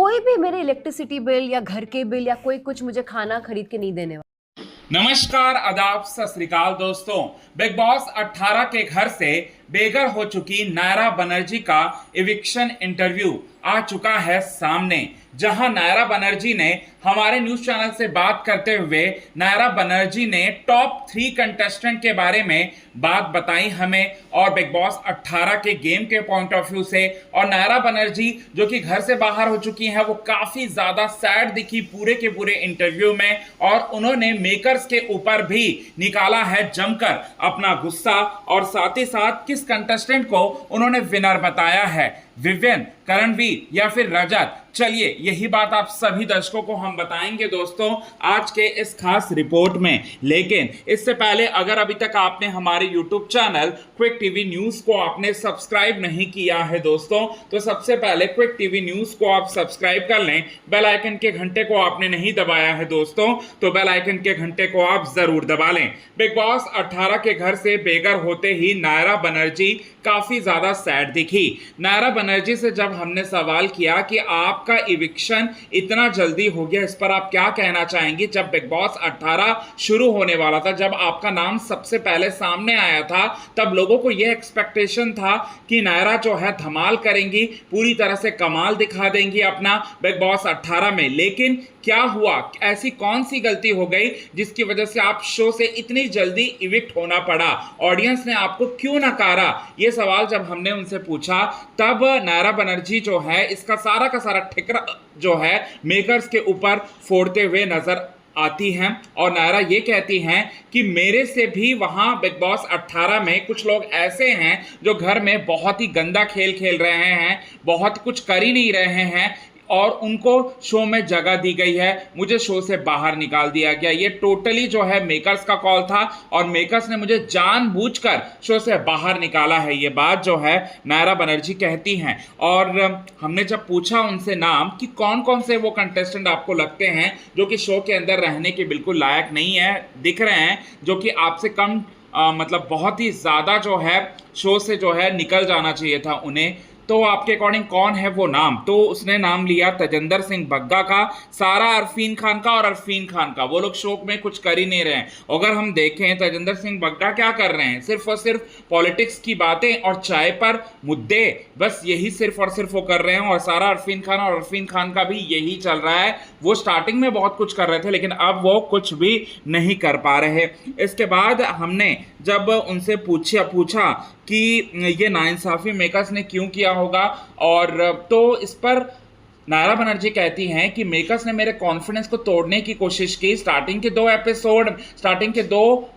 कोई भी मेरे इलेक्ट्रिसिटी बिल या घर के बिल या कोई कुछ मुझे खाना खरीद के नहीं देने वाला। नमस्कार, आदाब, सत श्री अकाल दोस्तों। बिग बॉस 18 के घर से बेघर हो चुकी नायरा बनर्जी का इविक्शन इंटरव्यू आ चुका है सामने, जहां नायरा बनर्जी ने हमारे न्यूज चैनल से बात करते हुए नायरा बनर्जी ने टॉप 3 कंटेस्टेंट के बारे में बात बताई हमें, और बिग बॉस 18 के गेम के पॉइंट ऑफ व्यू से। और नायरा बनर्जी जो कि घर से बाहर हो चुकी हैं, वो काफी ज्यादा सैड दिखी पूरे के पूरे इंटरव्यू में, और उन्होंने मेकर्स के ऊपर भी निकाला है जमकर अपना गुस्सा, और साथ ही साथ किस कंटेस्टेंट को उन्होंने विनर बताया है, विवियन, करणवीर या फिर रजत। चलिए यही बात आप सभी दर्शकों को हम बताएंगे दोस्तों आज के इस खास रिपोर्ट में। लेकिन इससे पहले अगर अभी तक आपने हमारे YouTube channel quick TV news को आपने सब्सक्राइब नहीं किया है दोस्तों, तो सबसे पहले क्विक टीवी न्यूज को आप सब्सक्राइब कर लें। बेल आइकन के घंटे को आपने नहीं दबाया है दोस्तों, तो बेल आइकन के घंटे को आप जरूर दबा लें। बिग बॉस 18 के घर से बेघर होते ही नायरा बनर्जी काफी ज्यादा सैड दिखी। नायरा बनर्जी से जब हमने सवाल किया कि आपका इविक्शन इतना जल्दी हो गया, इस पर आप क्या कहना चाहेंगी। जब बिग बॉस 18 शुरू होने वाला था, जब आपका नाम सबसे पहले सामने आया था, तब लोगों को यह एक्सपेक्टेशन था कि नायरा जो है धमाल करेंगी, पूरी तरह से कमाल दिखा देंगी अपना बिग बॉस 18 में। लेकिन क्या हुआ, ऐसी कौन सी गलती हो गई जिसकी वजह से आप शो से इतनी जल्दी इविक्ट होना पड़ा, ऑडियंस ने आपको क्यों नकारा। ये सवाल जब हमने उनसे पूछा, तब नायरा बनर्जी जो है इसका सारा का सारा ठिकरा जो है मेकर्स के ऊपर फोड़ते हुए नजर आती हैं। और नायरा ये कहती हैं कि मेरे से भी वहां बिग बॉस 18 में कुछ लोग ऐसे हैं जो घर में बहुत ही गंदा खेल खेल रहे हैं, बहुत कुछ कर ही नहीं रहे हैं, और उनको शो में जगह दी गई है, मुझे शो से बाहर निकाल दिया गया। ये टोटली जो है मेकर्स का कॉल था, और मेकर्स ने मुझे जानबूझकर शो से बाहर निकाला है। ये बात जो है नायरा बनर्जी कहती हैं। और हमने जब पूछा उनसे नाम कि कौन कौन से वो कंटेस्टेंट आपको लगते हैं जो कि शो के अंदर रहने के बिल्कुल लायक नहीं है, दिख रहे हैं, जो कि आपसे कम मतलब बहुत ही ज़्यादा जो है शो से जो है निकल जाना चाहिए था उन्हें, तो आपके अकॉर्डिंग कौन है वो नाम। तो उसने नाम लिया तजिंदर सिंह बग्गा का, सारा अरफीन खान का और अरफीन खान का। वो लोग शो में कुछ कर ही नहीं रहे हैं। अगर हम देखें तजिंदर सिंह बग्गा क्या कर रहे हैं, सिर्फ और सिर्फ पॉलिटिक्स की बातें और चाय पर मुद्दे, बस यही सिर्फ और सिर्फ वो कर रहे हैं। और सारा अरफीन खान और अरफीन खान का भी यही चल रहा है। वो स्टार्टिंग में बहुत कुछ कर रहे थे, लेकिन अब वो कुछ भी नहीं कर पा रहे। इसके बाद हमने जब उनसे पूछा कि ये नाइंसाफी मेकर्स ने क्यों किया होगा, और तो इस पर नायरा बनर्जी कहती हैं कि मेकर्स ने मेरे कॉन्फिडेंस को तोड़ने की कोशिश की स्टार्टिंग के 2 एपिसोड, स्टार्टिंग के 2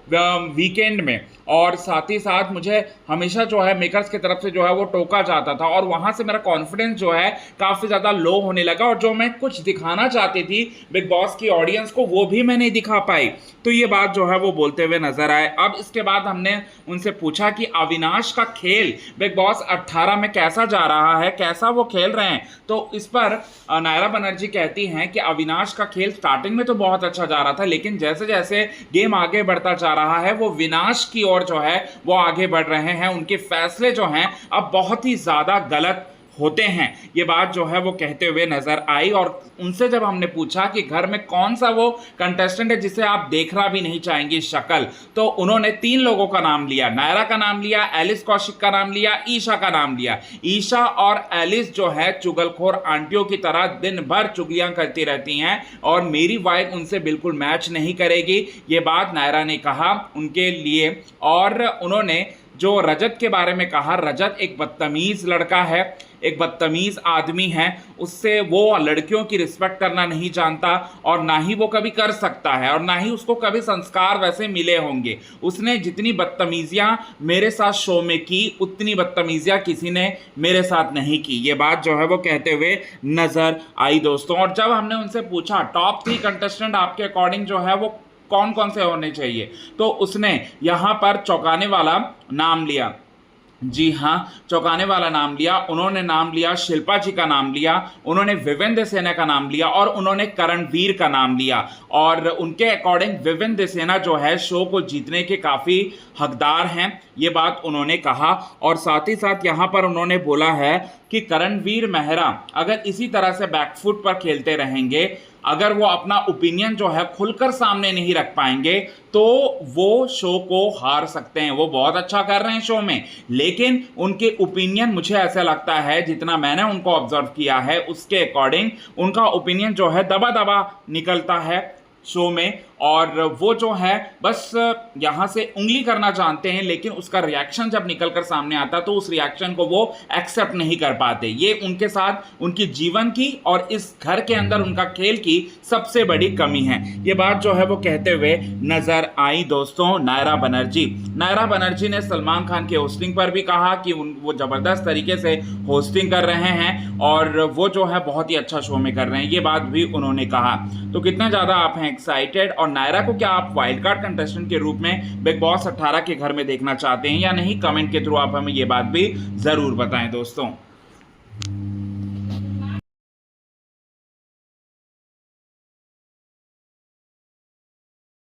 वीकेंड में, और साथ ही साथ मुझे हमेशा जो है मेकर्स की तरफ से जो है वो टोका जाता था, और वहाँ से मेरा कॉन्फिडेंस जो है काफ़ी ज़्यादा लो होने लगा, और जो मैं कुछ दिखाना चाहती थी बिग बॉस की ऑडियंस को, वो भी मैं नहीं दिखा पाई। तो ये बात जो है वो बोलते हुए नजर आए। अब इसके बाद हमने उनसे पूछा कि अविनाश का खेल बिग बॉस 18 में कैसा जा रहा है, कैसा वो खेल रहे हैं। तो इस पर नायरा बनर्जी कहती हैं कि अविनाश का खेल स्टार्टिंग में तो बहुत अच्छा जा रहा था, लेकिन जैसे जैसे गेम आगे बढ़ता जा रहा है, वो विनाश की ओर जो है वो आगे बढ़ रहे हैं। उनके फैसले जो हैं अब बहुत ही ज्यादा गलत होते हैं, ये बात जो है वो कहते हुए नजर आई। और उनसे जब हमने पूछा कि घर में कौन सा वो कंटेस्टेंट है जिसे आप देखना भी नहीं चाहेंगे शक्ल, तो उन्होंने 3 लोगों का नाम लिया। नायरा का नाम लिया, एलिस कौशिक का नाम लिया, ईशा का नाम लिया। ईशा और एलिस जो है चुगलखोर आंटियों की तरह दिन भर चुगलियां करती रहती हैं, और मेरी वाइफ उनसे बिल्कुल मैच नहीं करेगी, ये बात नायरा ने कहा उनके लिए। और उन्होंने जो रजत के बारे में कहा, रजत एक बदतमीज लड़का है, एक बदतमीज आदमी है, उससे वो लड़कियों की रिस्पेक्ट करना नहीं जानता, और ना ही वो कभी कर सकता है, और ना ही उसको कभी संस्कार वैसे मिले होंगे। उसने जितनी बदतमीजियां मेरे साथ शो में की, उतनी बदतमीजियां किसी ने मेरे साथ नहीं की, ये बात जो है वो कहते हुए नजर आई दोस्तों। और जब हमने उनसे पूछा टॉप 3 कंटेस्टेंट आपके अकॉर्डिंग जो है वो कौन कौन से होने चाहिए, तो उसने यहाँ पर चौंकाने वाला नाम लिया। जी हाँ, चौंकाने वाला नाम लिया। उन्होंने नाम लिया शिल्पा जी का नाम लिया, उन्होंने विवेन सेना का नाम लिया और उन्होंने करणवीर का नाम लिया। और उनके अकॉर्डिंग विवेन सेना जो है शो को जीतने के काफ़ी हकदार हैं, ये बात उन्होंने कहा। और साथ ही साथ यहाँ पर उन्होंने बोला है कि करणवीर मेहरा अगर इसी तरह से बैकफुट पर खेलते रहेंगे, अगर वो अपना ओपिनियन जो है खुलकर सामने नहीं रख पाएंगे तो वो शो को हार सकते हैं। वो बहुत अच्छा कर रहे हैं शो में, लेकिन उनके ओपिनियन, मुझे ऐसा लगता है जितना मैंने उनको ऑब्जर्व किया है उसके अकॉर्डिंग, उनका ओपिनियन जो है दबा दबा निकलता है शो में। और वो जो है बस यहाँ से उंगली करना चाहते हैं, लेकिन उसका रिएक्शन जब निकल कर सामने आता तो उस रिएक्शन को वो एक्सेप्ट नहीं कर पाते। ये उनके साथ उनकी जीवन की और इस घर के अंदर उनका खेल की सबसे बड़ी कमी है। ये बात जो है वो कहते हुए नजर आई दोस्तों नायरा बनर्जी। नायरा बनर्जी ने सलमान खान की होस्टिंग पर भी कहा कि वो ज़बरदस्त तरीके से होस्टिंग कर रहे हैं और वो जो है बहुत ही अच्छा शो में कर रहे हैं, ये बात भी उन्होंने कहा। तो कितने ज़्यादा आप हैं एक्साइटेड, और नायरा को क्या आप वाइल्ड कार्ड कंटेस्टेंट के रूप में बिग बॉस 18 के घर में देखना चाहते हैं या नहीं? कमेंट के थ्रू आप हमें ये बात भी ज़रूर बताएं दोस्तों।